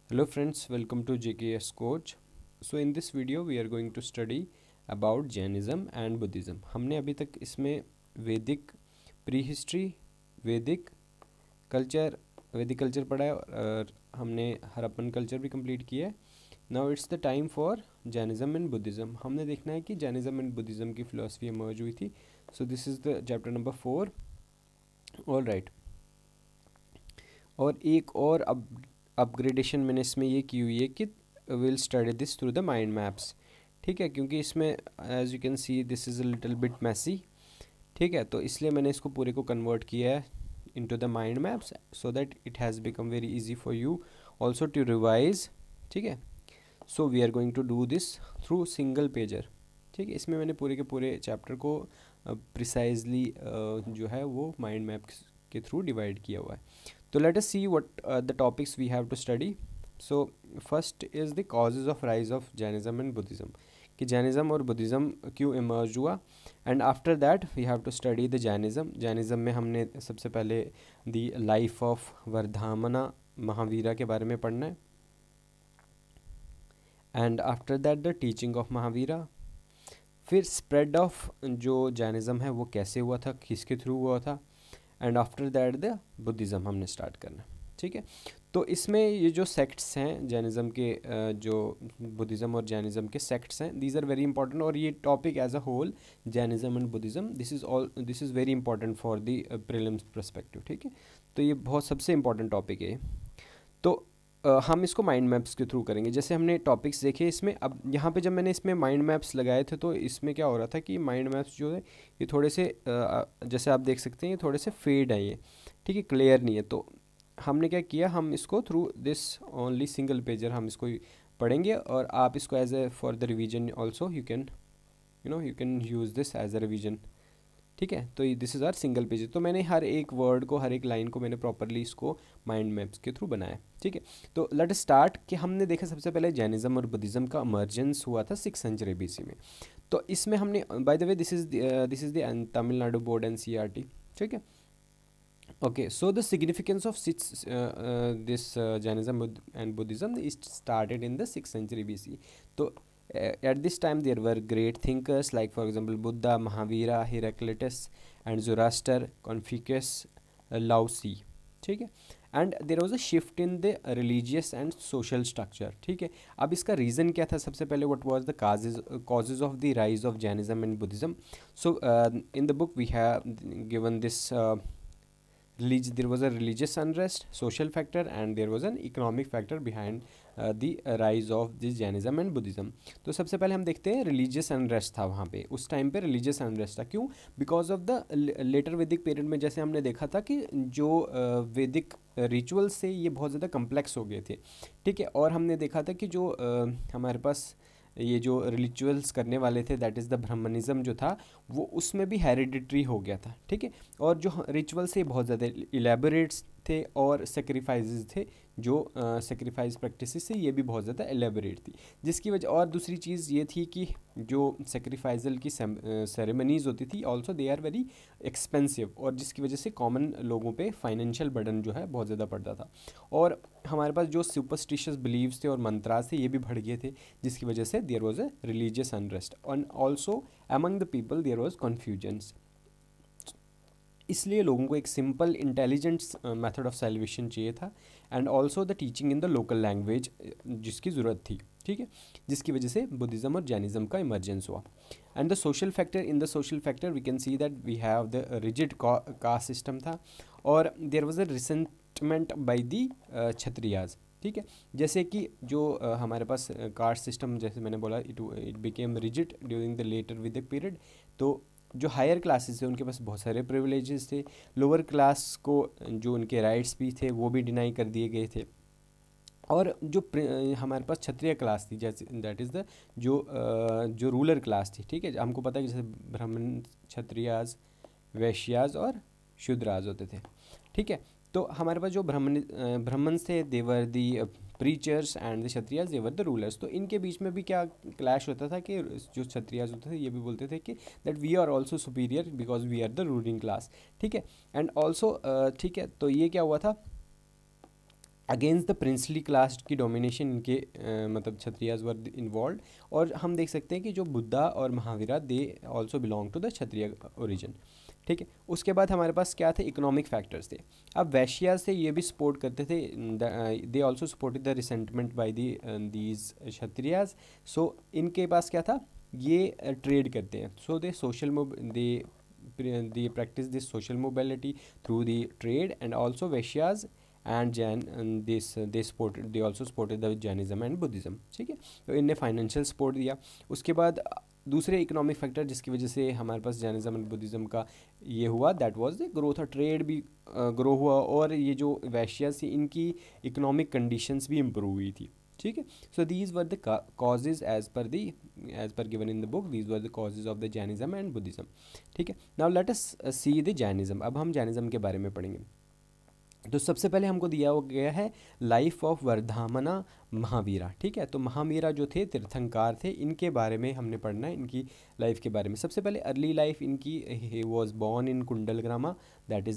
Hello friends, welcome to JKS Coach. So in this video we are going to study about Jainism and Buddhism. हमने अभी तक इसमें वैदिक pre history, वैदिक culture वैदिक culture पढ़ा है और हमने हड़प्पन कल्चर भी कंप्लीट किया है. Now it's the time for Jainism and Buddhism. हमने देखना है कि जैनिज़्म एंड बुद्धिज़्म की फ़िलासफ़ी इमर्ज हुई थी. सो this is the chapter number 4. All right. और एक और अपग्रेडेशन मैंने इसमें ये की हुई है कि will study this through the mind maps. ठीक है, क्योंकि इसमें as you can see this is a little bit messy. ठीक है, तो इसलिए मैंने इसको पूरे को कन्वर्ट किया है into the mind maps so that it has become very easy for you also to revise. ठीक है, so we are going to do this through single pager. ठीक है, इसमें मैंने पूरे के पूरे चैप्टर को प्रिसाइजली जो है वो माइंड मैप के थ्रू डिवाइड किया हुआ है. तो let us see what the topics we have to study. So first is the causes of rise of Jainism and Buddhism, कि जैनिज़्म और बुद्धिज़्म क्यों इमर्ज हुआ. And after that we have to study the Jainism में हमने सबसे पहले the life of Vardhamana Mahavira के बारे में पढ़ना है. And after that the teaching of Mahavira. फिर स्प्रेड ऑफ जो जैनिज़्म है वो कैसे हुआ था, किसके थ्रू हुआ था. And after that the Buddhism हमने स्टार्ट करना. ठीक है, तो इसमें ये जो सेक्ट्स हैं जैनिज़्म के, जो बुद्धिज़्म और जैनिज़्म के सेक्ट्स हैं, दीज आर वेरी इंपॉर्टेंट. और ये topic as a whole Jainism and Buddhism this is very important for the prelims perspective. ठीक है, तो ये बहुत सबसे इंपॉर्टेंट टॉपिक है. तो हम इसको माइंड मैप्स के थ्रू करेंगे. जैसे हमने टॉपिक्स देखे इसमें, अब यहाँ पे जब मैंने इसमें माइंड मैप्स लगाए थे तो इसमें क्या हो रहा था कि माइंड मैप्स जो है ये थोड़े से जैसे आप देख सकते हैं ये थोड़े से फेड है ये. ठीक है, क्लियर नहीं है. तो हमने क्या किया, हम इसको through this only single pager हम इसको पढ़ेंगे और आप इसको as a for the revision also you can use this as a revision. ठीक है, तो this is our single page. तो मैंने हर एक वर्ड को, हर एक लाइन को मैंने प्रॉपरली इसको माइंड मैप्स के थ्रू बनाया. ठीक है, तो लेट स्टार्ट कि हमने देखा सबसे पहले जैनिज़्म और बुद्धिज़्म का इमर्जेंस हुआ था 6th सेंचुरी BC में. तो इसमें हमने by the way this is the Tamil Nadu board NCERT. ठीक है, okay. So the significance of this Jainism and Buddhism is started in the 6th century BC. तो at this time there were great thinkers like for example Buddha, Mahavira, Heraclitus and Zoroaster, Confucius, Lao Tzu. ठीक है, and there was a shift in the religious and social structure. ठीक है, अब इसका reason क्या था, सबसे पहले what was the causes of the rise of Jainism and Buddhism. So in the book we have given this there was a religious unrest, social factor, and there was an economic factor behind the rise of this Jainism and Buddhism. तो सबसे पहले हम देखते हैं religious unrest था वहाँ पे, उस टाइम पे रिलीजियस अनरेस्ट था. क्यों? Because of the later Vedic period में जैसे हमने देखा था कि जो वैदिक रिचुअल्स थे ये बहुत ज़्यादा कम्प्लेक्स हो गए थे. ठीक है, और हमने देखा था कि जो हमारे पास ये जो रिचुअल्स करने वाले थे दैट इज़ द ब्राह्मणिज्म जो था वो उसमें भी हेरिडिटरी हो गया था. ठीक है, और जो रिचुअल्स थे बहुत ज़्यादा इलेबोरेट्स थे और सेक्रीफाइसेस थे, जो सेक्रीफाइस प्रैक्टिसेस से ये भी बहुत ज़्यादा एलेबोरेट थी. जिसकी वजह, और दूसरी चीज़ ये थी कि जो सेक्रीफाइजल की सेरेमनीज़ होती थी also they are very expensive, और जिसकी वजह से कॉमन लोगों पे फाइनेंशियल बर्डन जो है बहुत ज़्यादा पड़ता था. और हमारे पास जो सुपरस्टिशियस बिलीव्स थे और मंत्रास थे ये भी बढ़ गए थे, जिसकी वजह से there was a religious unrest and also among the people there was confusions. इसलिए लोगों को एक simple intelligent method of celebration चाहिए था and also the teaching in the local language जिसकी ज़रूरत थी. ठीक है, जिसकी वजह से बुद्धिज़्म और जैनिज़्म का इमर्जेंस हुआ. And the social factor, in the social factor we can see that we have the rigid caste system था और there was a resentment by the Kshatriyas. ठीक है, जैसे कि जो हमारे पास कास्ट सिस्टम, जैसे मैंने बोला it became rigid during the later Vedic period. तो जो हायर क्लासेस थे उनके पास बहुत सारे प्रिविलेजेस थे, लोअर क्लास को जो उनके राइट्स भी थे वो भी डिनाई कर दिए गए थे. और जो हमारे पास क्षत्रिय क्लास थी, जैसे दैट इज़ द जो रूलर क्लास थी. ठीक है, हमको पता है कि जैसे ब्राह्मण, क्षत्रियाज, वैश्याज और शूद्राज होते थे. ठीक है, तो हमारे पास जो ब्राह्मण्स थे they were the preachers and the Kshatriyas they were the rulers. तो इनके बीच में भी क्या क्लैश होता था कि जो क्षत्रियाज होते थे ये भी बोलते थे कि that we are also superior because we are the ruling class. ठीक है, एंड ऑल्सो ठीक है, तो ये क्या हुआ था अगेंस्ट द प्रिंसली क्लास की डोमिनेशन इनके मतलब क्षत्रियाज वर इन्वॉल्व। और हम देख सकते हैं कि जो बुद्धा और Mahavira they also belong to the Kshatriya origin. ठीक है, उसके बाद हमारे पास क्या थे, इकोनॉमिक फैक्टर्स थे। अब वैश्याज थे, ये भी सपोर्ट करते थे, they also supported the resentment by these Kshatriyas. So इनके पास क्या था, ये ट्रेड करते हैं, सो दे they practice this social mobility through the trade, and also Vaishyas and Jain, and they also supported the Jainism and Buddhism। ठीक है, तो इनने फाइनेंशियल सपोर्ट दिया। उसके बाद दूसरे इकोनॉमिक फैक्टर जिसकी वजह से हमारे पास जैनिज़्म एंड बुद्धिज़्म का ये हुआ, that was the growth. Trade भी ग्रो हुआ, और ये जो वैश्यास थी इनकी इकोनॉमिक कंडीशंस भी इम्प्रूव हुई थी। ठीक है, so these were the causes as per given in the book, these were the causes of the Jainism and Buddhism. ठीक है, now let us see the Jainism. अब हम जैनिज़्म के बारे में पढ़ेंगे। तो सबसे पहले हमको दिया गया है लाइफ ऑफ वर्धामना महावीरा। ठीक है, तो महावीरा जो थे तीर्थंकार थे, इनके बारे में हमने पढ़ना है, इनकी लाइफ के बारे में। सबसे पहले अर्ली लाइफ इनकी, he was born in Kundalagrama, that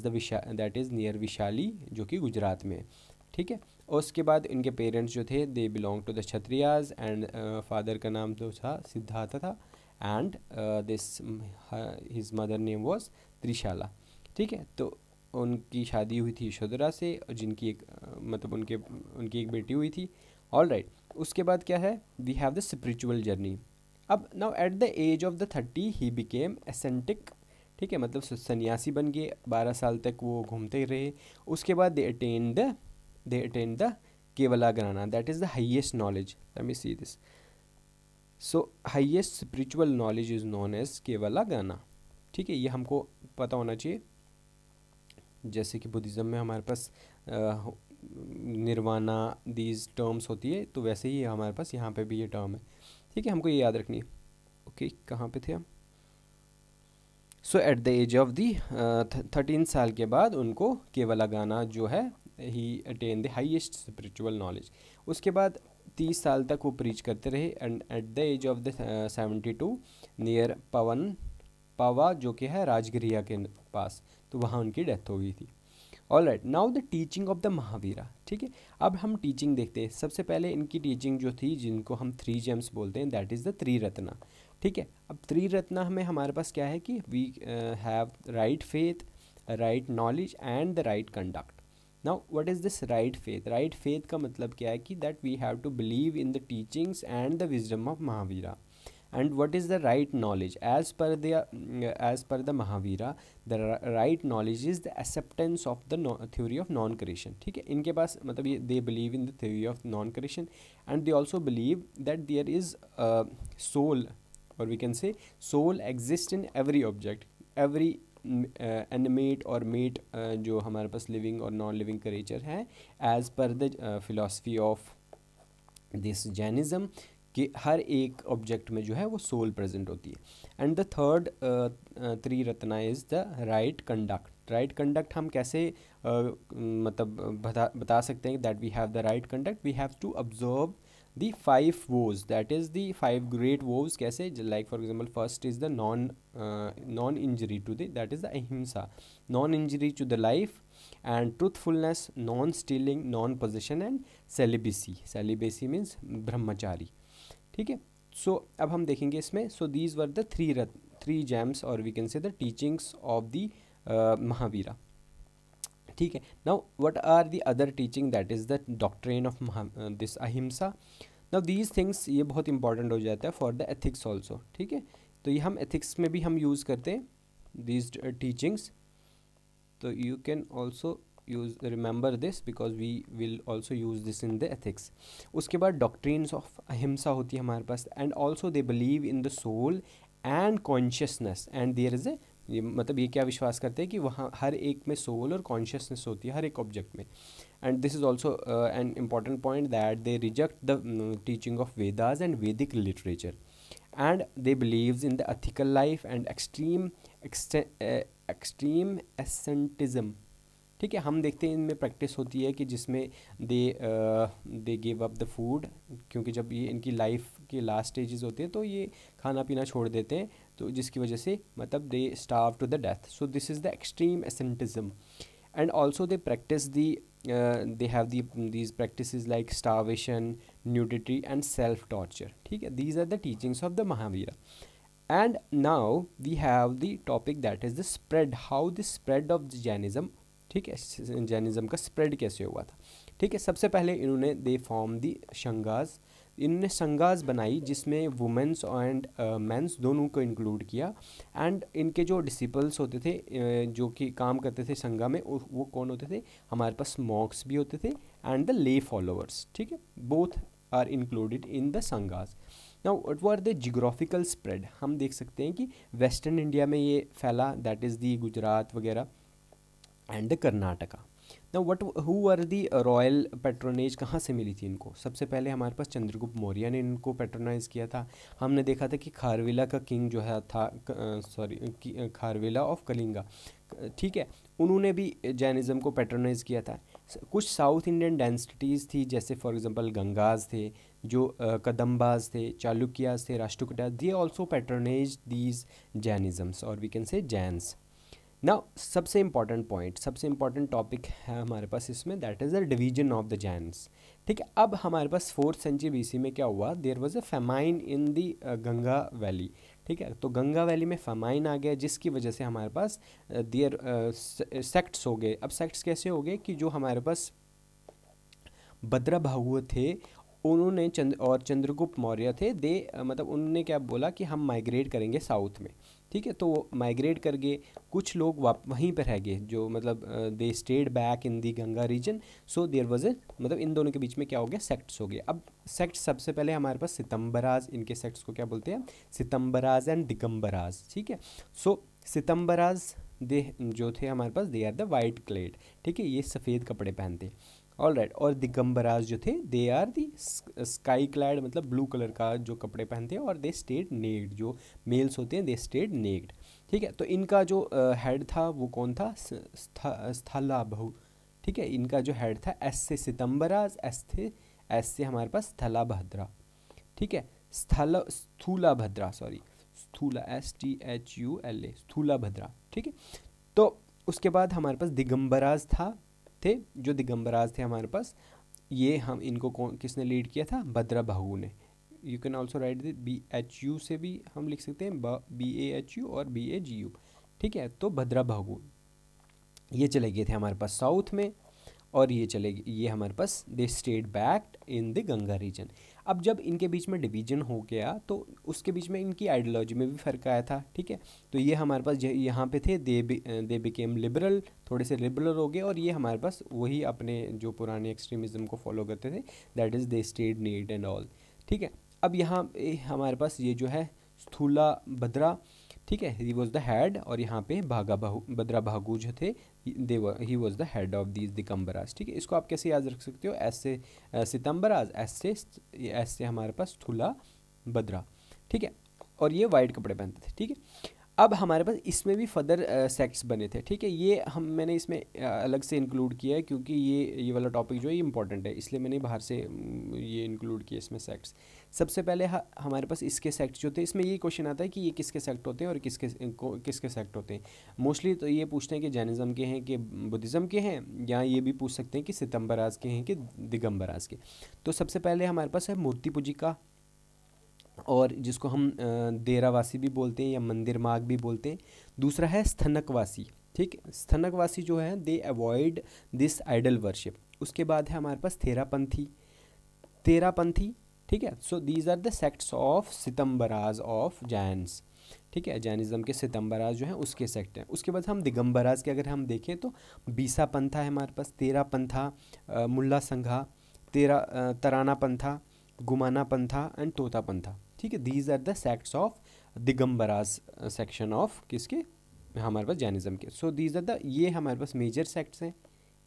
is near Vaishali, जो कि गुजरात में है। ठीक है, और उसके बाद इनके पेरेंट्स जो थे, they belong to the Kshatriyas, and father का नाम जो था सिद्धार्थ था, and this his mother name was Trishala. ठीक है, तो उनकी शादी हुई थी यशोधरा से, जिनकी एक मतलब उनकी एक बेटी हुई थी। ऑल राइट, उसके बाद क्या है, we have the spiritual journey. अब now at the age of the 30 he became ascetic. ठीक है, मतलब सन्यासी बन गए, 12 साल तक वो घूमते रहे। उसके बाद they attend the Kevala Jnana, that is the highest knowledge. Let me see this. So highest spiritual knowledge is known as Kevala Jnana. ठीक है, ये हमको पता होना चाहिए। जैसे कि बुद्धिज़्म में हमारे पास निर्वाणा दीज टर्म्स होती है, तो वैसे ही हमारे पास यहाँ पे भी ये टर्म है। ठीक है, हमको ये याद रखनी है। ओके, कहाँ पे थे हम? So at the age of the 13 साल के बाद उनको केवला गाना जो है, he attain the highest spiritual knowledge. उसके बाद 30 साल तक वो प्रीच करते रहे, and at the age of the 72 near Pava, जो कि है राजगिरिया के पास, तो वहाँ उनकी डेथ हो गई थी। All right, now the teaching of the Mahavira. ठीक है, अब हम टीचिंग देखते हैं। सबसे पहले इनकी टीचिंग जो थी, जिनको हम 3 जेम्स बोलते हैं, दैट इज़ द त्रिरत्ना। ठीक है, अब त्रिरत्ना में हमारे पास क्या है कि we have right faith, right knowledge and the right conduct. Now what is this right faith? Right faith का मतलब क्या है कि that we have to believe in the teachings and the wisdom of Mahavira. And what is the right knowledge? As per the Mahavira, the right knowledge is the acceptance of the theory of non-creation। ठीक है, इनके पास मतलब ये they believe in the theory of non-creation, and they also believe that there is a soul, or we can say soul exists in every object, every animate or mate जो हमारे पास living और non-living creature है, as per the philosophy of this Jainism, कि हर एक object में जो है वो सोल प्रेजेंट होती है। And the third Triratna is the right conduct. Right conduct हम कैसे मतलब बता सकते हैं that we have the right conduct? We have to observe the 5 vows, that is the 5 great vows. कैसे? Like for example, first is the non injury to the, that is the ahimsa, non injury to the life, and truthfulness, non stealing, non possession, and celibacy. Celibacy means ब्रह्मचारी। ठीक है, so अब हम देखेंगे इसमें। So these were the 3 gems, और we can say the teachings of the Mahavira. ठीक है, now what are the other teaching? That is the doctrine of this ahimsa. Now these things, ये बहुत इंपॉर्टेंट हो जाता है फॉर द एथिक्स ऑल्सो। ठीक है, तो ये हम एथिक्स में भी हम यूज़ करते हैं दीज टीचिंग्स, तो you can also remember this because we will also use this in the ethics। उसके बाद doctrines of अहिंसा होती है हमारे पास, and also they believe in the soul and consciousness, and there is a, ये मतलब ये क्या विश्वास करते हैं कि वहाँ हर एक में सोल और कॉन्शियसनेस होती है हर एक ऑब्जेक्ट में। And this is also an important point that they reject the teaching of Vedas and Vedic literature, and they believes in the ethical life and extreme asceticism. ठीक है, हम देखते हैं इनमें प्रैक्टिस होती है कि जिसमें they give up the food, क्योंकि जब ये इनकी लाइफ के लास्ट स्टेजेस होते हैं तो ये खाना पीना छोड़ देते हैं, तो जिसकी वजह से मतलब they starve to the death. So this is the extreme asceticism. and also they practice they have these practices like starvation, nudity and self torture. ठीक है, these are the teachings of the Mahavira. And now we have the topic that is the spread, how the spread of the Jainism. ठीक है, Jainism का spread कैसे हुआ था. ठीक है, सबसे पहले इन्होंने दे फॉर्म दी संघास. इन्होंने संघास बनाई जिसमें वुमेंस एंड मेंस दोनों को इंक्लूड किया. एंड इनके जो डिसिपल्स होते थे जो कि काम करते थे संघा में, वो कौन होते थे, हमारे पास मॉक्स भी होते थे एंड द ले फॉलोअर्स. ठीक है, both are included in the Sanghas. Now what were the geographical spread. हम देख सकते हैं कि वेस्टर्न इंडिया में ये फैला, दैट इज़ दी गुजरात वगैरह and the Karnataka. Now what who were the royal patronage, कहाँ से मिली थी इनको. सबसे पहले हमारे पास चंद्रगुप्त मौर्य ने इनको पैट्रोनाइज किया था. हमने देखा था कि खारवेला का किंग जो है था, खारवेला ऑफ कलिंगा. ठीक है, उन्होंने भी जैनिज़्म को पैट्रोनाइज किया था. कुछ साउथ इंडियन डेंसिटीज़ थी, जैसे फॉर एग्जांपल गंगाज थे, जो कदम्बाज थे, चालुक्याज थे, Rashtrakutas, they also patronise these Jainisms और we can say Jains. Now सबसे इंपॉर्टेंट पॉइंट, सबसे इंपॉर्टेंट टॉपिक है हमारे पास इसमें, that is the division of the Jains. ठीक है, अब हमारे पास 4th सेंचुरी BC में क्या हुआ, there was a famine in the Ganga valley. ठीक है, तो गंगा वैली में फेमाइन आ गया, जिसकी वजह से हमारे पास देयर सेक्ट्स हो गए. अब सेक्ट्स कैसे हो गए कि जो हमारे पास भद्रा भागु थे, उन्होंने चंद्रगुप्त मौर्य थे, मतलब उन्होंने क्या बोला कि हम माइग्रेट करेंगे साउथ में. ठीक है, तो वो माइग्रेट कर गए. कुछ लोग वहीं पर रह गए, जो मतलब they stayed back in the Ganga region. So there was मतलब इन दोनों के बीच में क्या हो गया, सेक्ट्स हो गए. अब सेक्ट्स सबसे पहले हमारे पास सितंबराज, इनके सेक्ट्स को क्या बोलते हैं, सितंबराज एंड दिगंबराज. ठीक है, सो सितंबराज दे जो थे हमारे पास, they are the white clad. ठीक है, ये सफ़ेद कपड़े पहनते. ऑल राइट, और दिगंबराज जो थे, they are the sky clad, मतलब ब्लू कलर का जो कपड़े पहनते हैं. और दे स्टेड नेक्ड, जो मेल्स होते हैं दे स्टेड नेक्ड. ठीक है, तो इनका जो हेड था वो कौन था, स्थलाभु. ठीक है, इनका जो हेड था, एस से सितंबराज, एस से हमारे पास स्थलाभद्रा. ठीक है, स्थूलाभद्रा, सॉरी स्थूला, STHULA, स्थूलाभद्रा. ठीक है, तो उसके बाद हमारे पास दिगंबराज थे, जो दिगंबराज थे हमारे पास, ये हम इनको किसने लीड किया था, भद्रा भागु ने. You can also right BHU से भी हम लिख सकते हैं, BAHU और BAGU. ठीक है, तो भद्रा भागु ये चले गए थे हमारे पास साउथ में, और ये हमारे पास they stayed back in the Ganga region. अब जब इनके बीच में डिवीजन हो गया, तो उसके बीच में इनकी आइडियोलॉजी में भी फ़र्क आया था. ठीक है, तो ये हमारे पास यहाँ पे थे, दे बिकेम लिबरल, थोड़े से लिबरल हो गए. और ये हमारे पास वही अपने जो पुराने एक्सट्रीमिज़म को फॉलो करते थे, that is they stayed need and all. ठीक है, अब यहाँ हमारे पास ये जो है स्थूला भद्रा, ठीक है, ही वॉज द हेड. और यहाँ पे भद्रा भागु जो थे, he was the head of these Digambaras. ठीक है, इसको आप कैसे याद रख सकते हो, एस से सितंबराज, एस से हमारे पास स्थूला भद्रा. ठीक है, और ये वाइट कपड़े पहनते थे. ठीक है, अब हमारे पास इसमें भी फर्दर सेक्ट्स बने थे. ठीक है, ये मैंने इसमें अलग से इंक्लूड किया है, क्योंकि ये वाला टॉपिक जो है ये इंपॉर्टेंट है, इसलिए मैंने बाहर से ये इंक्लूड किया इसमें सेक्ट्स. सबसे पहले हमारे पास इसके सेक्ट्स जो थे, इसमें ये क्वेश्चन आता है कि ये किसके सेक्ट होते हैं और किसके सेक्ट होते हैं. मोस्टली तो ये पूछते हैं कि जैनिज़्म के हैं कि बुद्धिज़्म के हैं, या ये भी पूछ सकते हैं कि सितंबराज के हैं कि दिगंबराज के. तो सबसे पहले हमारे पास है मूर्ति पूजिका, और जिसको हम देरावासी भी बोलते हैं या मंदिर मार्ग भी बोलते हैं. दूसरा है स्थनकवासी. ठीक, स्थनकवासी जो है, they avoid this idol worship. उसके बाद है हमारे पास तेरापंथी. ठीक है, so these are the sects of Shvetambaras of Jains. ठीक है, जैनिज़्म के सितंबराज जो हैं उसके सेक्ट हैं. उसके बाद हम दिगंबराज के अगर हम देखें तो बीसा पंथा है हमारे पास, तेरा पंथा, मुल्ला संघा, तराना पंथा, गुमाना पंथा एंड तोता पंथा. ठीक है, these are the sects of Digambaras section of किसके, हमारे पास जैनिज़्म के. सो दीज आर द, ये हमारे पास मेजर सेक्ट्स हैं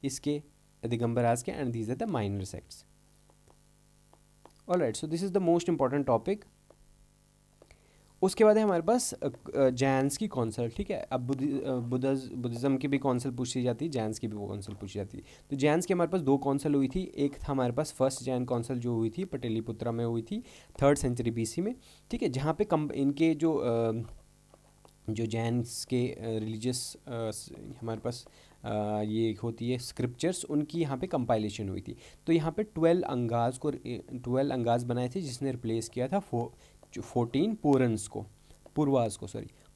इसके, दिगंबराज के, and these are the minor sects. Alright, so this is the most important topic. उसके बाद है हमारे पास जैन्स की कौंसल. ठीक है, अब बुद्धिज़्म की भी कौंसल पूछी जाती है, जैन्स की भी वो कौंसल पूछी जाती है. तो जैन्स की हमारे पास 2 कौंसल हुई थी. एक था हमारे पास फर्स्ट जैन कौंसल जो हुई थी पटेलीपुत्रा में हुई थी 3rd सेंचुरी BC में. ठीक है, जहाँ पे इनके जो जैन्स के रिलीजियस हमारे पास ये होती है स्क्रिप्चर्स, उनकी यहाँ पे कंपाइलेशन हुई थी। तो यहाँ पे 12 अंगाज बनाए थे, जिसने रिप्लेस किया था 14 पूर्वाज को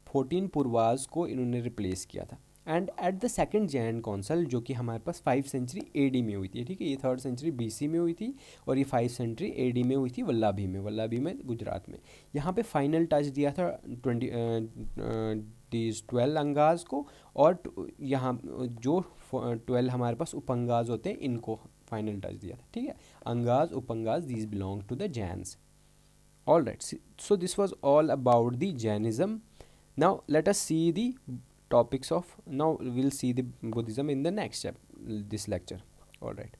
14 पूर्वाज को इन्होंने रिप्लेस किया था। And at the second Jain council, जो कि हमारे पास 5 सेंचुरी AD में हुई थी, ठीक है, ये 3rd सेंचुरी BC में हुई थी और ये 5 सेंचुरी AD में हुई थी वल्लभी में गुजरात में। यहाँ पे फाइनल टच दिया था 12 अंगाज को, और यहाँ जो 12 हमारे पास उपंगाज होते हैं इनको फाइनल टच दिया था, ठीक है। Angas Upangas these belong to the Jains. All right, so this was all about the Jainism. Now let us see the topics of, now we'll see the Buddhism in the next this lecture. All right.